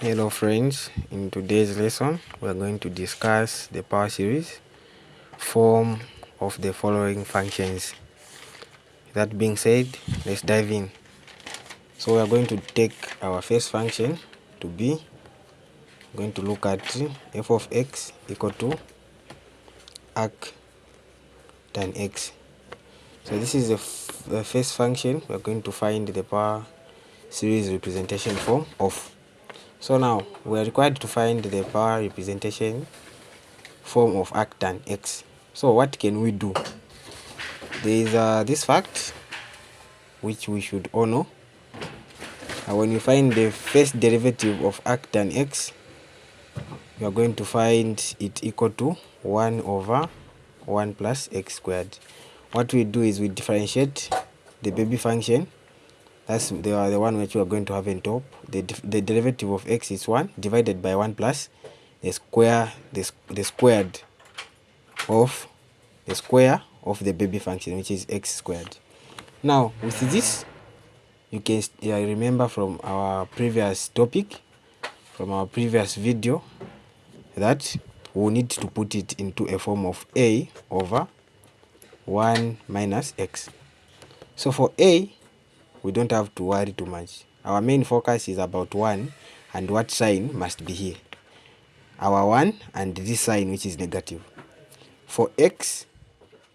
Hello friends, in today's lesson we are going to discuss the power series form of the following functions. That being said, let's dive in. So we are going to take our first function to be going to look at f of x equal to arc tan x. So this is the first function we are going to find the power series representation form of. So now we are required to find the power representation form of arc tan x. So what can we do? There is this fact which we should all know. When you find the first derivative of arc tan x, you are going to find it equal to 1 over 1 plus x squared. What we do is we differentiate the baby function. That's the one which we are going to have in top. The derivative of x is 1 divided by 1 plus the square of the baby function, which is x squared. Now with this, you can remember from our previous topic, from our previous video, that we need to put it into a form of a over 1 minus x. So for a, we don't have to worry too much. Our main focus is about 1 and what sign must be here. Our 1 and this sign which is negative. For x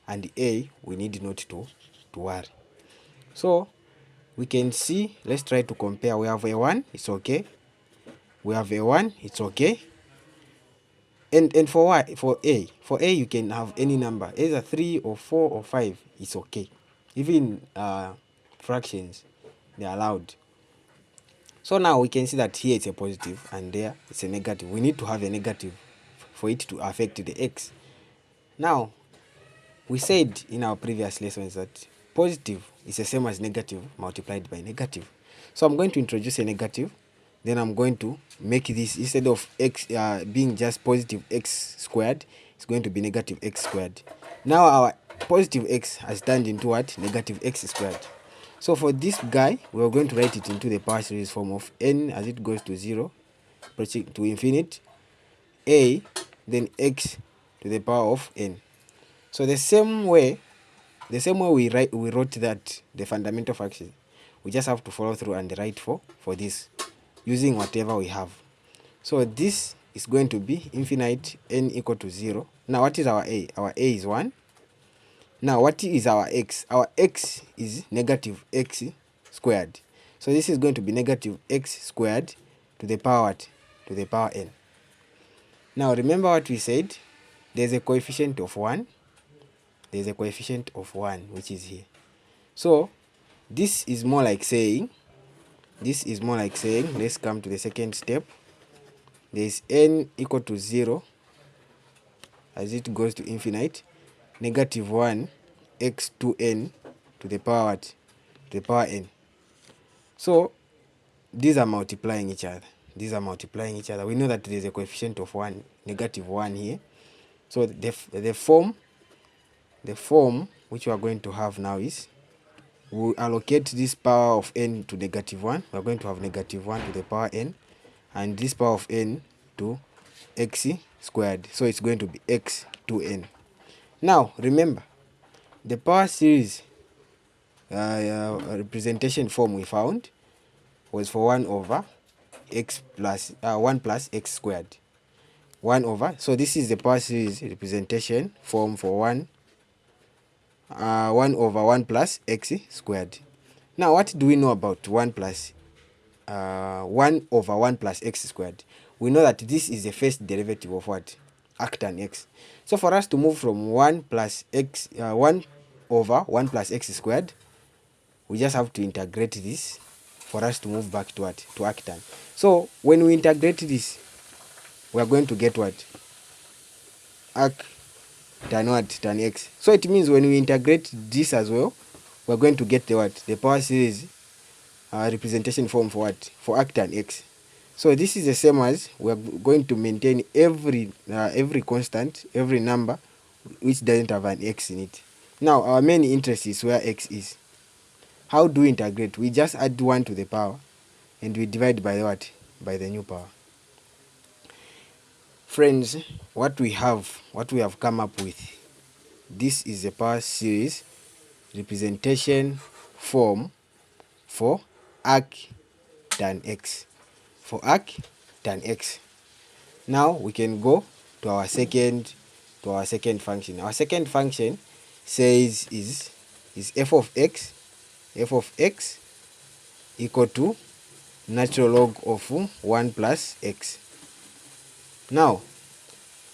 and a, we need not to worry. So we can see, let's try to compare. We have a 1, it's okay. We have a 1, it's okay. And for what? For a you can have any number, either 3 or 4 or 5, it's okay. Even fractions, they're allowed. So now we can see that here it's a positive and there it's a negative. We need to have a negative for it to affect the x. Now, we said in our previous lessons that positive is the same as negative multiplied by negative. So I'm going to introduce a negative. Then I'm going to make this, instead of x being just positive x squared, it's going to be negative x squared. Now our positive x has turned into what? Negative x squared. So for this guy, we're going to write it into the power series form of n as it goes to 0, to infinity, a, then x to the power of n. So the same way we wrote that, the fundamental function, we just have to follow through and write for this using whatever we have. So this is going to be infinite n equal to 0. Now what is our a? Our a is 1. Now what is our x? Our x is negative x squared. So this is going to be negative x squared to the power what? To the power n. Now remember what we said, there's a coefficient of 1. There's a coefficient of 1 which is here. So this is more like saying, let's come to the second step. There is n equal to 0 as it goes to infinite, negative 1 x 2n to the power what? To the power n. So these are multiplying each other. We know that there is a coefficient of 1, negative 1 here. So the form which we are going to have now is, we allocate this power of n to negative 1. We are going to have negative 1 to the power n, and this power of n to x squared. So it's going to be x 2n. Now remember, the power series representation form we found was for 1 over x plus 1 plus x squared. 1 over, so this is the power series representation form for 1 over 1 plus x squared. Now what do we know about 1 over 1 plus x squared? We know that this is the first derivative of what? Arc tan x. So for us to move from 1 over 1 plus x squared, we just have to integrate this for us to move back to what? To arc tan. So when we integrate this, we are going to get what? Arc tan what? Tan x. So it means when we integrate this as well, we are going to get the what? The power series representation form for what? For arc tan x. So this is the same as we are going to maintain every constant, every number which doesn't have an x in it. Now our main interest is where x is. How do we integrate? We just add 1 to the power and we divide by what? by the new power. Friends, what we have come up with, this is a power series representation form for arc tan x. Now we can go to our second function. Our second function says is f of x equal to natural log of 1 plus x. Now,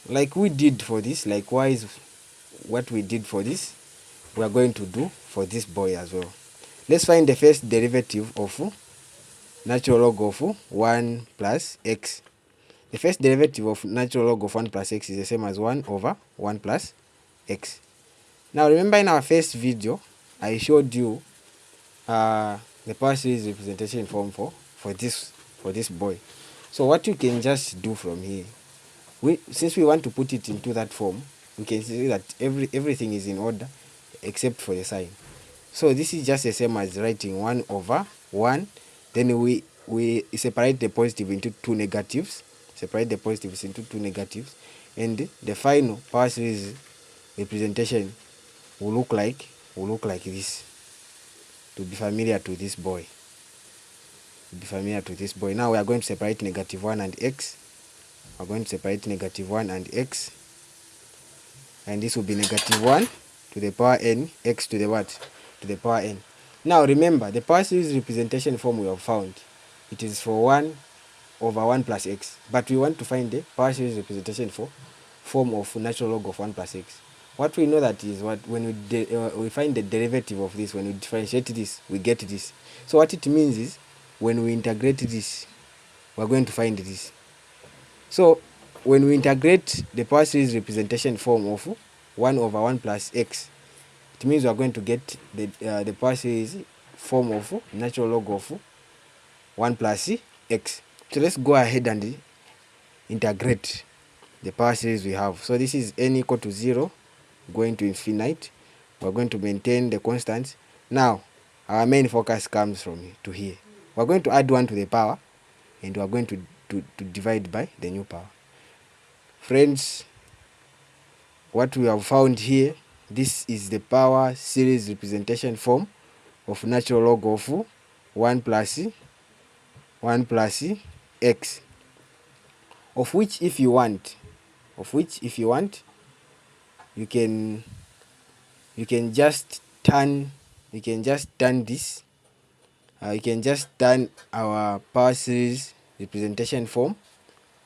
like we did for this, likewise what we did for this, we are going to do for this boy as well. Let's find the first derivative of natural log of 1 plus x. The first derivative of natural log of 1 plus x is the same as 1 over 1 plus x. Now remember, in our first video I showed you the power series representation form for this boy. So what you can just do from here, since we want to put it into that form, we can see that everything is in order except for the sign. So this is just the same as writing 1 over 1. Then we separate the positive into two negatives. And the final power series representation will look like this, to be familiar to this boy. Now we are going to separate -1 and x. We're going to separate -1 and x, and this will be -1 to the power n, x to the what? To the power n. Now remember, the power series representation form we have found, it is for 1 over 1 plus x, but we want to find the power series representation for form of natural log of 1 plus x. What we know that is when we find the derivative of this, when we differentiate this, we get this. So what it means is, when we integrate this, we're going to find this. So when we integrate the power series representation form of 1 over 1 plus x, it means we are going to get the power series form of natural log of 1 plus x. So let's go ahead and integrate the power series we have. So this is n equal to 0 going to infinite. We're going to maintain the constants. Now our main focus comes from to here. We're going to add 1 to the power, and we're going to divide by the new power. Friends, what we have found here, this is the power series representation form of natural log of 1 plus x, of which if you want, you can just turn this. You can just turn our power series representation form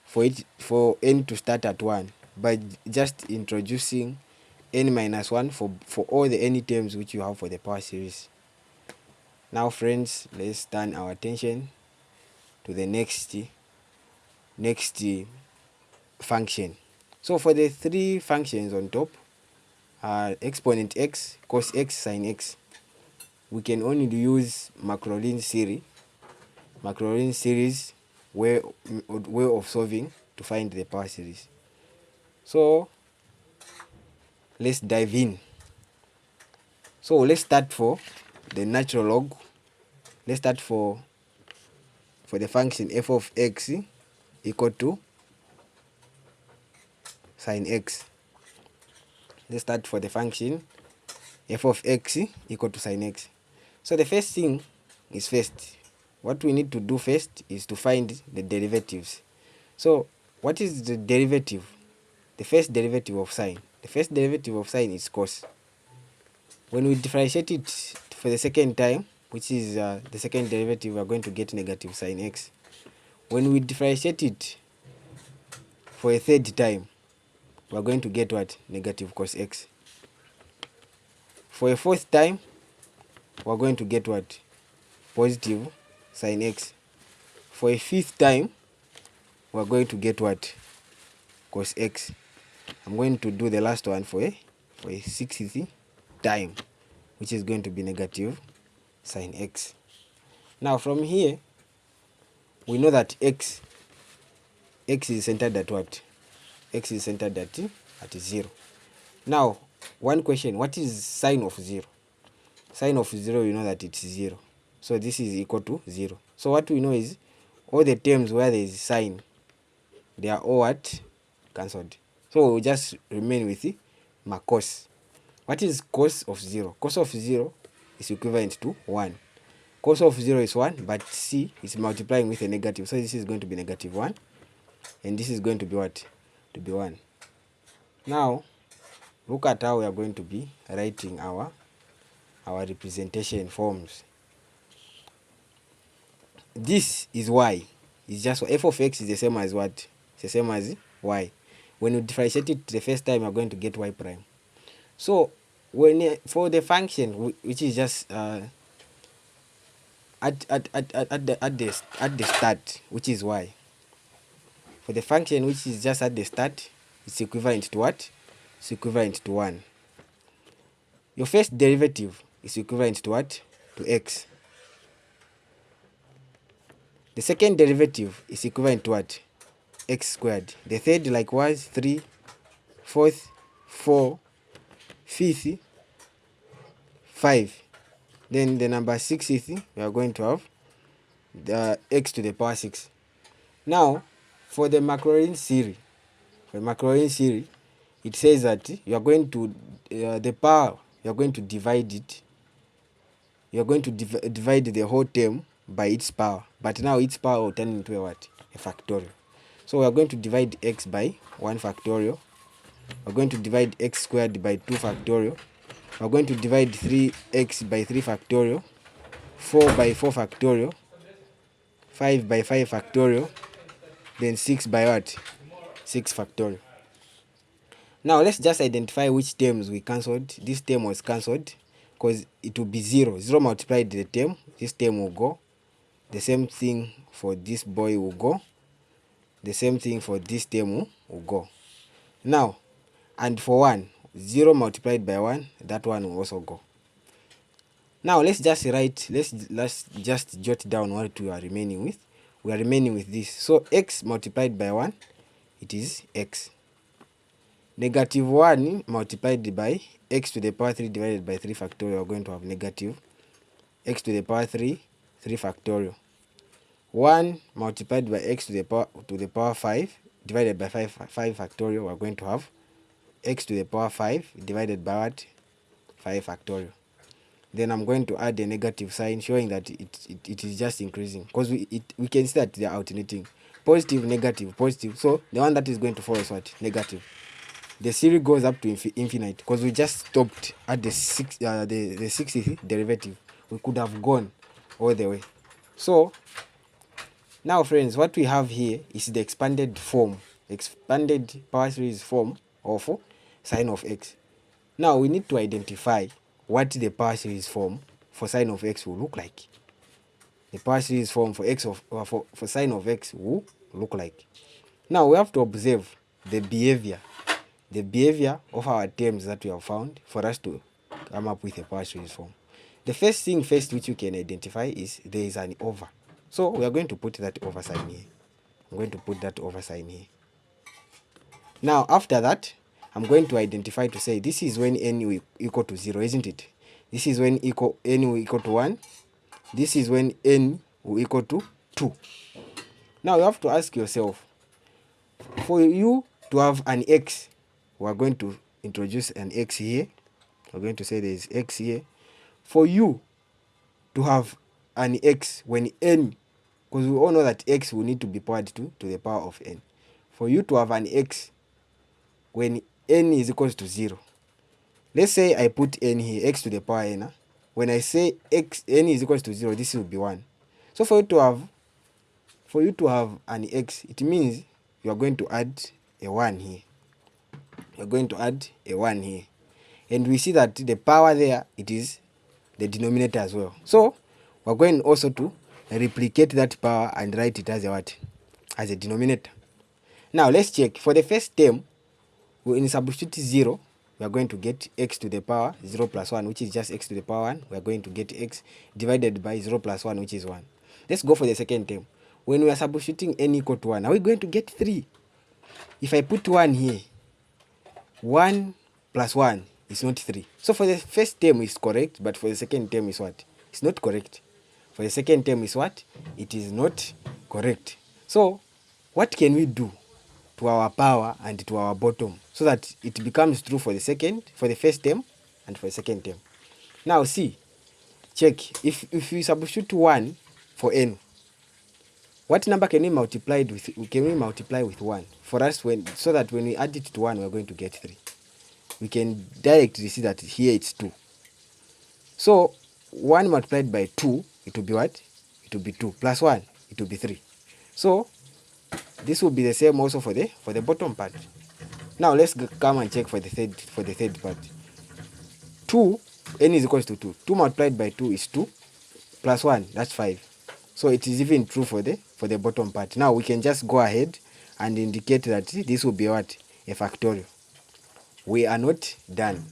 for n to start at 1 by just introducing n minus 1 for all the n terms which you have for the power series. Now friends, let's turn our attention to the next function. So for the three functions on top, exponent x, cos x, sin x, we can only use Maclaurin series way of solving to find the power series. So let's dive in. So let's start for the natural log. Let's start for the function f of x equal to sin x. Let's start for the function f of x equal to sin x. So the first thing is what we need to do first is to find the derivatives. So what is the derivative? The first derivative of sine. The first derivative of sine is cos. When we differentiate it for the second time, which is the second derivative, we are going to get negative sin x. When we differentiate it for a third time, we are going to get what? Negative cos x. For a fourth time, we are going to get what? Positive sin x. For a fifth time, we are going to get what? Cos x. I'm going to do the last one for a sixth time, which is going to be negative sin x. Now from here, we know that x is centered at what? X is centered at 0. Now, one question, what is sine of 0? Sine of 0, you know that it's 0. So this is equal to 0. So what we know is all the terms where there is sign, they are all what? Cancelled. So we'll just remain with my cos. What is cos of 0? Cos of 0 is equivalent to 1. Cos of 0 is 1, but c is multiplying with a negative. So this is going to be negative 1. And this is going to be what? To be 1. Now, look at how we are going to be writing our representation forms. This is y. It's just f of x is the same as what? It's the same as y. When you differentiate it the first time, you're going to get y prime. So when for the function which is just at the start, which is y, for the function which is just at the start, it's equivalent to what? It's equivalent to 1. Your first derivative is equivalent to what? To x. The second derivative is equivalent to what? X squared. The third likewise 3, fourth 4, fifth 5. Then the number 60th, we are going to have the x to the power 6. Now, for the Maclaurin series, it says that you are going to the power, you are going to divide it. You are going to divide the whole term by its power, but now its power will turn into a what? A factorial. So we are going to divide x by 1 factorial. We are going to divide x squared by 2 factorial. We are going to divide 3x by 3 factorial, 4 by 4 factorial, 5 by 5 factorial, then 6 by what? 6 factorial. Now let's just identify which terms we cancelled. This term was cancelled because it will be 0. 0 multiplied the term. This term will go. The same thing for this boy will go. The same thing for this term will go. Now, and for 1, 0 multiplied by 1, that one will also go. Now let's just write, let's just jot down what we are remaining with. We are remaining with this. So x multiplied by 1, it is x. Negative 1 multiplied by x to the power 3 divided by 3 factorial, we are going to have negative x to the power 3, 3 factorial. 1 multiplied by x to the power 5 divided by 5 factorial, we are going to have x to the power 5 divided by what? 5 factorial. Then I'm going to add a negative sign showing that it is just increasing, because we can see that they are alternating. Positive, negative, positive. So the one that is going to follow is what? Negative. The series goes up to infinite because we just stopped at the 60th derivative. We could have gone all the way. So now friends, what we have here is the expanded form, expanded power series form of sine of x. Now we need to identify what the power series form for sine of x will look like. The power series form for for sine of x will look like. Now we have to observe the behavior of our terms that we have found for us to come up with a power series form. The first thing which you can identify is there is an over. So we are going to put that over sign here. I'm going to put that over sign here. Now after that, I'm going to identify to say this is when n will equal to 0, isn't it? This is when n will equal to 1. This is when n will equal to 2. Now you have to ask yourself, for you to have an x, we are going to introduce an x here. We're going to say there is x here. For you to have an x when n, because we all know that x will need to be powered to the power of n. For you to have an x when n is equal to 0. Let's say I put n here, x to the power n. When I say n is equal to 0, this will be 1. So for you to have an x, it means you are going to add a 1 here. You are going to add a 1 here. And we see that the power there, it is the denominator as well. So we're going also to replicate that power and write it as a what? As a denominator. Now let's check. For the first term, when substitute 0, we are going to get x to the power 0 plus 1, which is just x to the power 1. We are going to get x divided by 0 plus 1, which is 1. Let's go for the second term. When we are substituting n equal to 1, are we going to get 3? If I put 1 here, 1 plus 1 is not 3. So for the first term is correct, but for the second term is what? It's not correct. For the second term is what? It is not Correct. So what can we do to our power and to our bottom so that it becomes true for the first term and for the second term? Now see, check. If we substitute 1 for n, what number can we multiply with 1 for us, so that when we add it to 1 we're going to get 3? We can directly see that here it's 2. So 1 multiplied by 2, it will be what? It will be 2 plus 1, it will be 3. So this will be the same also for the bottom part. Now let's come and check for the third part. 2, n is equals to 2. 2 multiplied by 2 is 2 plus 1, that's 5. So it is even true for the bottom part. Now we can just go ahead and indicate that this will be what? A factorial. We are not done.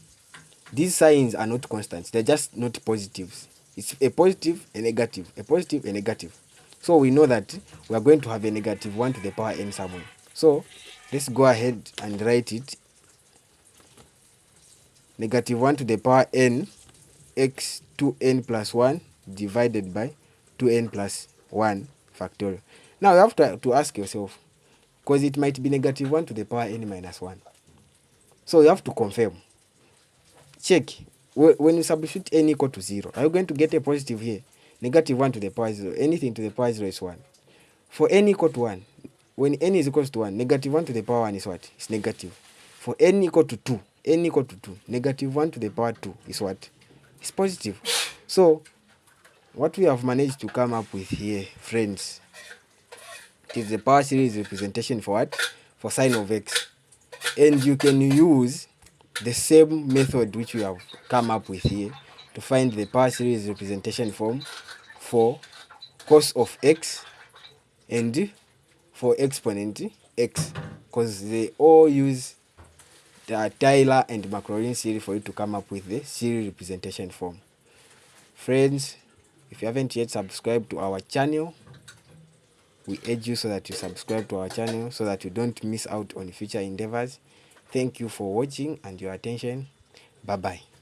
These signs are not constants. They're just not positives. It's a positive, a negative, a positive, a negative. So we know that we are going to have a negative 1 to the power n somewhere. So let's go ahead and write it. Negative 1 to the power n x 2n plus 1 divided by 2n plus 1 factorial. Now you have to ask yourself, because it might be negative 1 to the power n minus 1. So you have to confirm. Check. When you substitute n equal to 0, are you going to get a positive here? Negative 1 to the power 0. Anything to the power 0 is 1. For n equal to 1, when n is equal to 1, negative 1 to the power 1 is what? It's negative. For n equal to 2, negative 1 to the power 2 is what? It's positive. So what we have managed to come up with here, friends, is the power series representation for what? For sine of x. And you can use the same method which we have come up with here to find the power series representation form for cos of x and for exponent x, because they all use the Taylor and Maclaurin series for you to come up with the series representation form. Friends, if you haven't yet subscribed to our channel, we urge you so that you subscribe to our channel so that you don't miss out on future endeavors. Thank you for watching and your attention. Bye bye.